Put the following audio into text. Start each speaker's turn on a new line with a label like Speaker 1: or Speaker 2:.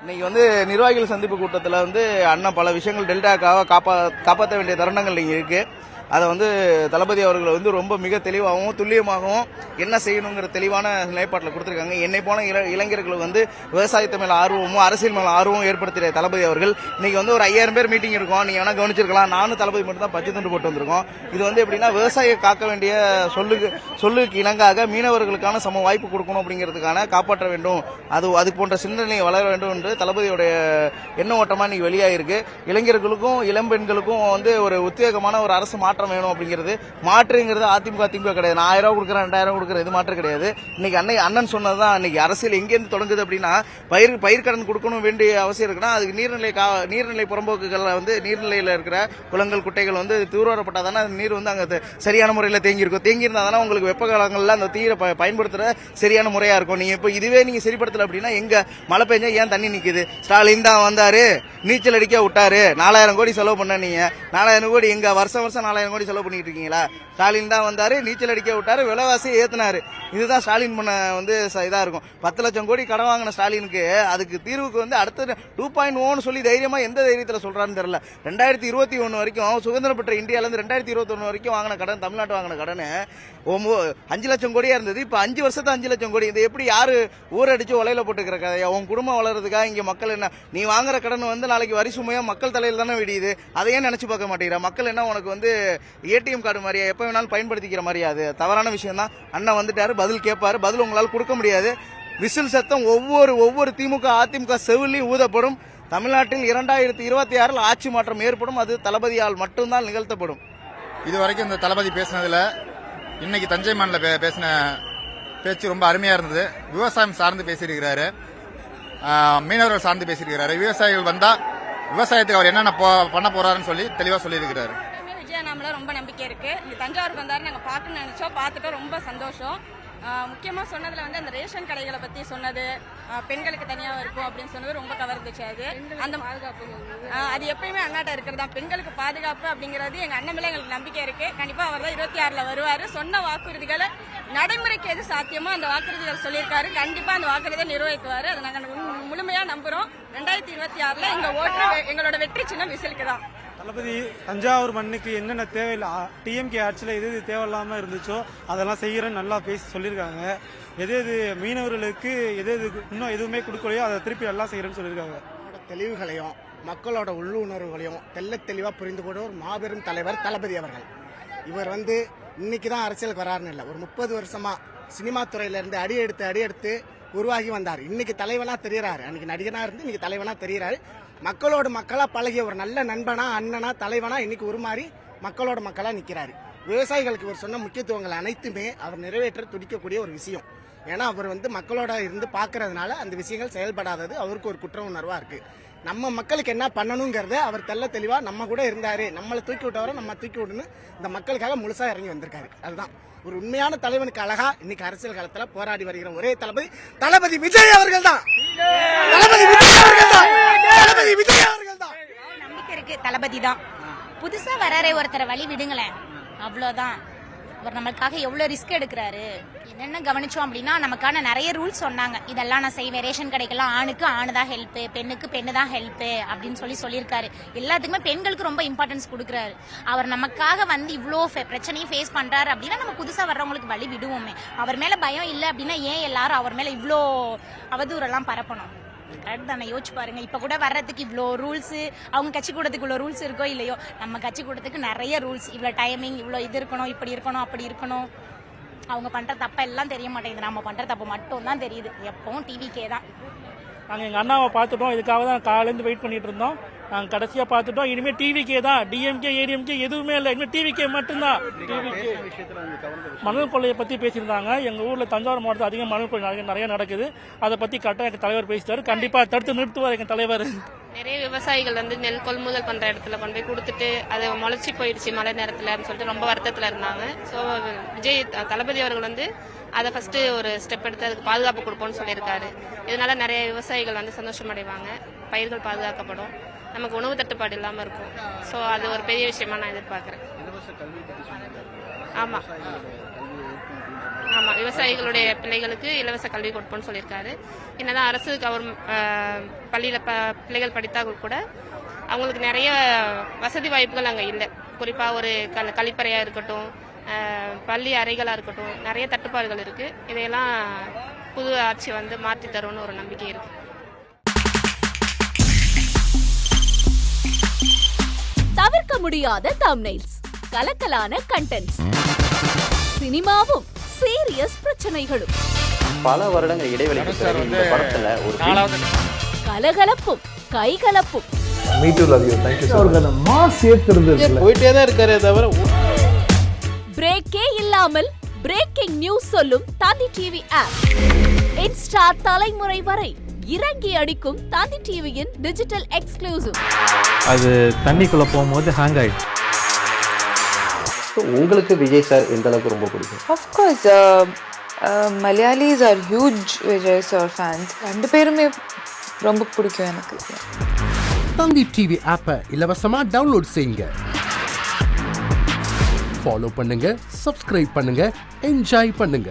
Speaker 1: இன்னைக்கு நிர்வாகிகள் சந்திப்பு கூட்டத்தில் அண்ணன் பல விஷயங்கள் டெல்டாக்காக காப்பாற்ற வேண்டிய தருணங்கள் இங்கே இருக்கு. அதை தளபதி அவர்கள் ரொம்ப மிக தெளிவாகவும் துல்லியமாகவும் என்ன செய்யணுங்கிற தெளிவான நிலைப்பாட்டில் கொடுத்திருக்காங்க. என்னை போன இளைஞர்கள் விவசாயத்தை மேல ஆர்வமும் அரசியல் மேல ஆர்வமும் ஏற்படுத்திய தளபதி அவர்கள் இன்னைக்கு ஒரு 5000 பேர் மீட்டிங் இருக்கும். நீங்க வேணா கவனிச்சிருக்கலாம். நானும் தளபதி மட்டும் தான் பச்சை துண்டு போட்டு வந்திருக்கோம். இது எப்படின்னா விவசாயியை காக்க வேண்டிய சொல்லுக்கு இணங்காக மீனவர்களுக்கான சம வாய்ப்பு கொடுக்கணும் அப்படிங்கிறதுக்கான காப்பாற்ற வேண்டும், அது போன்ற சிந்தனை வளர வேண்டும் என்று தளபதியுடைய எண்ண ஓட்டமா இன்னைக்கு வெளியாயிருக்கு. இளைஞர்களுக்கும் இளம்பெண்களுக்கும் ஒரு உத்வேகமான ஒரு அரசு மாற்றம் வேணும் அப்படிங்கிறது. மாற்றுங்கிறது அதிமுக கிடையாது. நான் 1000 ரூபாய் கொடுக்குறேன் 2000 கொடுக்குறேன், இது மாற்றம் கிடையாது. இன்னைக்கு அண்ணன் சொன்னதுதான். இன்னைக்கு அரசியல் எங்கேருந்து தொடங்குது அப்படின்னா பயிர்க்கடன் கொடுக்கணும் வேண்டிய அவசியம் இருக்குன்னா அதுக்கு நீர்நிலை புறம்போக்குகள் நீர்நிலையில இருக்கிற குளங்கள் குட்டைகள் தூர்வாரப்பட்டாதானே நீர் அங்க சரியான முறையில் தேங்கி இருந்தா தானே உங்களுக்கு வெப்ப காலங்கள்ல அந்த தீரை பயன்படுத்துற சரியான முறையா இருக்கும். நீங்க இப்ப இதுவே நீங்க சரிப்படுத்தல அப்படின்னா எங்க மழை பெஞ்சா ஏன் தண்ணி நிக்குது? ஸ்டாலின் தான் வந்தாரு, நீச்சல் அடிக்க விட்டாரு, 4000 கோடி செலவு பண்ண. நீங்க 4000 கோடி எங்க வருஷம் 4000 கோடி செலவு பண்ணிட்டு இருக்கீங்களா? ஸ்டாலின் தான் வந்தாரு, நீச்சல் அடிக்க விட்டாரு, விலைவாசி ஏத்தினாரு. இதுதான் ஸ்டாலின் பண்ண இதா இருக்கும். 10 லட்சம் கோடி கடன் வாங்கின ஸ்டாலினுக்கு அதுக்கு தீர்வுக்கு அடுத்த 2.0 சொல்லி தைரியமா எந்த தைரியத்தில் சொல்றான்னு தெரியல. 2021 வரைக்கும் சுதந்திரம் பெற்ற இந்தியால இருந்து 2021 வரைக்கும் வாங்கின கடன், தமிழ்நாட்டு வாங்கின கடன் 5 லட்சம் கோடியா இருந்தது. இப்ப 5 வருஷத்து 5 லட்சம் கோடி. இது எப்படி யாரு ஊரடிச்சு உலையில போட்டுக்கிற கதையா? உன் குடும்பம் வளர்றதுக்காக இங்க மக்கள் என்ன, நீ வாங்குற கடன் நாளைக்கு வரி சுமையா மக்கள் தலையில தானே விடியுது. அதையே நினைச்சு பார்க்க மாட்டேங்கிற மக்கள் என்ன உனக்கு ஏடிஎம் கார்டு மாதிரியா எப்ப வேணாலும் பயன்படுத்திக்கிற மாதிரியா? அது தவறான விஷயம் தான். அண்ணன் வந்துட்டாரு, பதில் கேட்பாரு, பதில் உங்களால் கொடுக்க முடியாது. விசில் சத்தம் ஒவ்வொரு திமுக அதிமுக செவிலையும் ஊதப்படும். தமிழ்நாட்டில் 2026 ஆட்சி மாற்றம் ஏற்படும். அது தளபதியால் மட்டும்தான் நிகழ்த்தப்படும்.
Speaker 2: இதுவரைக்கும் இந்த தளபதி பேசினதுல இன்னைக்கு தஞ்சை மண்ணில் பேசின பேச்சு ரொம்ப அருமையா இருந்தது. விவசாயம் சார்ந்து பேசியிருக்கிறாரு, மீனவர்கள் சார்ந்து பேசியிருக்கிறாரு. விவசாயிகள் வந்தா விவசாயத்துக்கு அவர் என்னென்ன பண்ண போறாருன்னு சொல்லி தெளிவா சொல்லியிருக்கிறாரு.
Speaker 3: விஜயநாமல ரொம்ப நம்பிக்கை இருக்கு. இங்க தஞ்சாவூர் வந்தாரு, நாங்க பார்க்கணும்னு நினைச்சோம், பார்த்துட்டோம், ரொம்ப சந்தோஷம். முக்கியமா சொன்னதுல அந்த ரேஷன் கடைகளை பத்தி சொன்னது, பெண்களுக்கு தனியா இருக்கும் அப்படின்னு சொன்னது ரொம்ப கவர்ந்துச்சு. அந்த பாதுகாப்பு அது எப்பயுமே அண்ணாட்ட இருக்கிறதா. பெண்களுக்கு பாதுகாப்பு அப்படிங்கிறது எங்க அண்ணன் மேல எங்களுக்கு நம்பிக்கை இருக்கு. கண்டிப்பா அவர் தான் 26 வருவாரு. சொன்ன வாக்குறுதிகளை நடைமுறைக்கு எது சாத்தியமோ அந்த வாக்குறுதிகள் சொல்லியிருக்காரு. கண்டிப்பா அந்த வாக்குறுதியை நிறைவேற்றுவாரு. அதை நாங்க முழுமையா நம்புறோம். 2026 எங்க ஓட்டு, எங்களோட வெற்றி சின்னம் விசிலுக்கு தான்.
Speaker 4: தளபதி தஞ்சாவூர் மண்ணுக்கு என்னென்ன தேவையில்லை, டிஎம்கே ஆட்சியில் எது தேவையில்லாம இருந்துச்சோ அதெல்லாம் செய்யறேன்னு நல்லா பேசி சொல்லியிருக்காங்க. எது மீனவர்களுக்கு எது இன்னும் எதுவுமே கொடுக்கலையோ அதை திருப்பி எல்லாம் செய்யறேன்னு சொல்லியிருக்காங்க.
Speaker 5: தெளிவுகளையும் மக்களோட உள்ளுணர்வுகளையும் தெளிவா புரிந்து கொண்ட ஒரு மாபெரும் தலைவர் தளபதி அவர்கள். இவர் இன்னைக்கு தான் அரசியலுக்கு வராருன்னு இல்லை, ஒரு 30 வருஷமா சினிமா துறையில இருந்து அடி எடுத்து உருவாகி வந்தார். இன்னைக்கு தலைவனா தெரியறாரு. அன்னைக்கு நடிகனா இருந்து இன்னைக்கு தலைவனா தெரியறாரு. மக்களோட மக்களா பழகிய ஒரு நல்ல நண்பனா, அண்ணனா, தலைவனா இன்னைக்கு உருமாறி மக்களோட மக்களா நிக்கிறாரு. விவசாயிகளுக்கு இவர் சொன்ன முக்கியத்துவங்கள் அனைத்துமே அவர் நிறைவேற்ற துடிக்கக்கூடிய ஒரு விஷயம். ஏன்னா அவர் மக்களோட இருந்து பாக்குறதுனால அந்த விஷயங்கள் செயல்படாதது அவருக்கு ஒரு குற்ற உணர்வா இருக்கு. நம்ம மக்களுக்கு என்ன பண்ணணுங்கிறத அவர் தெளிவா நம்ம கூட இருந்தாரு. நம்மளை தூக்கி விட்டவரை நம்ம தூக்கி விடணும்னு இந்த மக்களுக்காக முழுசா இறங்கி வந்திருக்காரு. அதுதான் ஒரு உண்மையான தலைவனுக்கு அழகா இன்னைக்கு அரசியல் காலத்துல போராடி வருகிற ஒரே தளபதி விஜய் அவர்கள் தான்.
Speaker 6: நம்பிக்கை இருக்கு, தளபதி தான். புதுசா வராரே ஒருத்தரை வழி விடுங்களேன், அவ்வளவுதான். அவர் நம்மளுக்காக எவ்வளவு ரிஸ்க் எடுக்கிறாரு. என்னென்ன கவனிச்சோம் அப்படின்னா நமக்கான நிறைய ரூல்ஸ் சொன்னாங்க. இதெல்லாம் நான் செய்வேன், ரேஷன் கடைக்கெல்லாம் ஆணுக்கு ஆணு தான் ஹெல்ப், பெண்ணுக்கு பெண்ணு தான் ஹெல்ப் அப்படின்னு சொல்லியிருக்காரு. எல்லாத்துக்குமே பெண்களுக்கு ரொம்ப இம்பார்ட்டன்ஸ் கொடுக்குறாரு. அவர் நமக்காக இவ்வளோ பிரச்சனையும் ஃபேஸ் பண்றாரு அப்படின்னா நம்ம புதுசா வர்றவங்களுக்கு வழி விடுவோமே. அவர் மேல பயம் இல்லை அப்படின்னா ஏன் எல்லாரும் அவர் மேல இவ்வளோ அவதூறெல்லாம் பரப்பணும்? கரெக்ட் தானே? யோசிச்சு பாருங்க. இப்ப கூட வர்றதுக்கு இவ்வளோ ரூல்ஸ், அவங்க கட்சி கூடத்துக்கு இவ்வளோ ரூல்ஸ் இருக்கோ இல்லையோ, நம்ம கட்சி கூடத்துக்கு நிறைய ரூல்ஸ், இவ்வளோ டைமிங், இவ்வளோ இது இருக்கணும், இப்படி இருக்கணும், அப்படி இருக்கணும். அவங்க பண்ற தப்ப எல்லாம் தெரிய மாட்டேங்குது, நம்ம பண்ற தப்பு மட்டும் தான் தெரியுது. எப்பவும் டிவிக்கே தான்.
Speaker 7: நாங்கள் எங்கள் அண்ணாவை பார்த்துட்டோம், இதுக்காக தான் காலேருந்து வெயிட் பண்ணிட்டு இருந்தோம். நாங்கள் கடைசியாக பார்த்துட்டோம். இனிமேல் டிவிக்கே தான், டிஎம்கே ஏடிஎம்கே எதுவுமே இல்லை, இனிமேல் டிவிக்கே மட்டும்தான். மணல் கொள்ளையை பற்றி பேசியிருந்தாங்க. எங்கள் ஊரில் தஞ்சாவூர் மாவட்டத்தில் அதிகம் மணல் கொள்ளை நிறைய நடக்குது. அதை பற்றி கரெக்டாக எங்கள் தலைவர் பேசிட்டாரு. கண்டிப்பாக தடுத்து நிறுத்துவார் எங்கள் தலைவர்.
Speaker 8: நிறைய விவசாயிகள் நெல் கொள்முதல் பண்ற இடத்துல கொண்டு போய் கொடுத்துட்டு அது முளைச்சி போயிடுச்சு மழை நேரத்துல சொல்லிட்டு ரொம்ப வருத்தத்துல இருந்தாங்க. ஸோ விஜய் தளபதி அவர்கள் அதை ஃபர்ஸ்ட் ஒரு ஸ்டெப் எடுத்து அதுக்கு பாதுகாப்பு கொடுப்போம்னு சொல்லியிருக்காரு. இதனால நிறைய விவசாயிகள் சந்தோஷம் அடைவாங்க, பயிர்கள் பாதுகாக்கப்படும், நமக்கு உணவு தட்டுப்பாடு இல்லாம இருக்கும். ஸோ அது ஒரு பெரிய விஷயமா நான் எதிர்பார்க்கிறேன். ஆமா ஆமா, விவசாயிகளுடைய பிள்ளைகளுக்கு இலவச கல்வி கொடுப்போம்னு சொல்லியிருக்காரு. என்னதான் அரசு பள்ளியில பிள்ளைகள் படித்தால் கூட அவங்களுக்கு நிறைய வசதி வாய்ப்புகள் அங்கே இல்லை. குறிப்பாக ஒரு கழிப்பறையாக இருக்கட்டும், பள்ளி அறைகளாக இருக்கட்டும், நிறைய தட்டுப்பாடுகள் இருக்கு. இதையெல்லாம் புது ஆட்சி வந்து மாற்றி தரும்னு ஒரு நம்பிக்கை இருக்கு.
Speaker 9: தவிர்க்க முடியாத தம்ப்நெயில்ஸ், கலக்கலான கண்டென்ட்ஸ், சினிமாவும் சீரியஸ் பிரச்சனைகளும்,
Speaker 10: பல வருடங்கள் இடைவெளிக்கு பிறகு இந்த படத்துல ஒரு
Speaker 9: கலகலப்பும் கைகலப்பும்,
Speaker 1: போயிட்டே தான் இருக்காரே தவிர
Speaker 9: பிரேக்கே இல்லாமல் பிரேக்கிங் நியூஸ் சொல்லும் தந்தி டிவி ஆப். இன்ஸ்டா தலைமுறை வரை இறங்கி அடிக்கும் தந்தி டிவியின் டிஜிட்டல் எக்ஸ்க்ளூசிவ்.
Speaker 11: அது தண்ணிக்குள்ள போகும்போது ஹேங் ஆயிடுச்சு.
Speaker 10: உங்களுக்கு விஜய் சார் எந்த அளவுக்கு ரொம்ப பிடிக்கும்?
Speaker 12: Of course, Malayalis are huge Vijay sir fans. ரெண்டு பேருமே ரொம்ப பிடிக்கும் எனக்கு.
Speaker 13: தந்தி டிவி ஆப்பை இலவசமா டவுன்லோட் செய்யுங்க. ஃபாலோ பண்ணுங்க, சப்ஸ்கிரைப் பண்ணுங்க, என்ஜாய் பண்ணுங்க.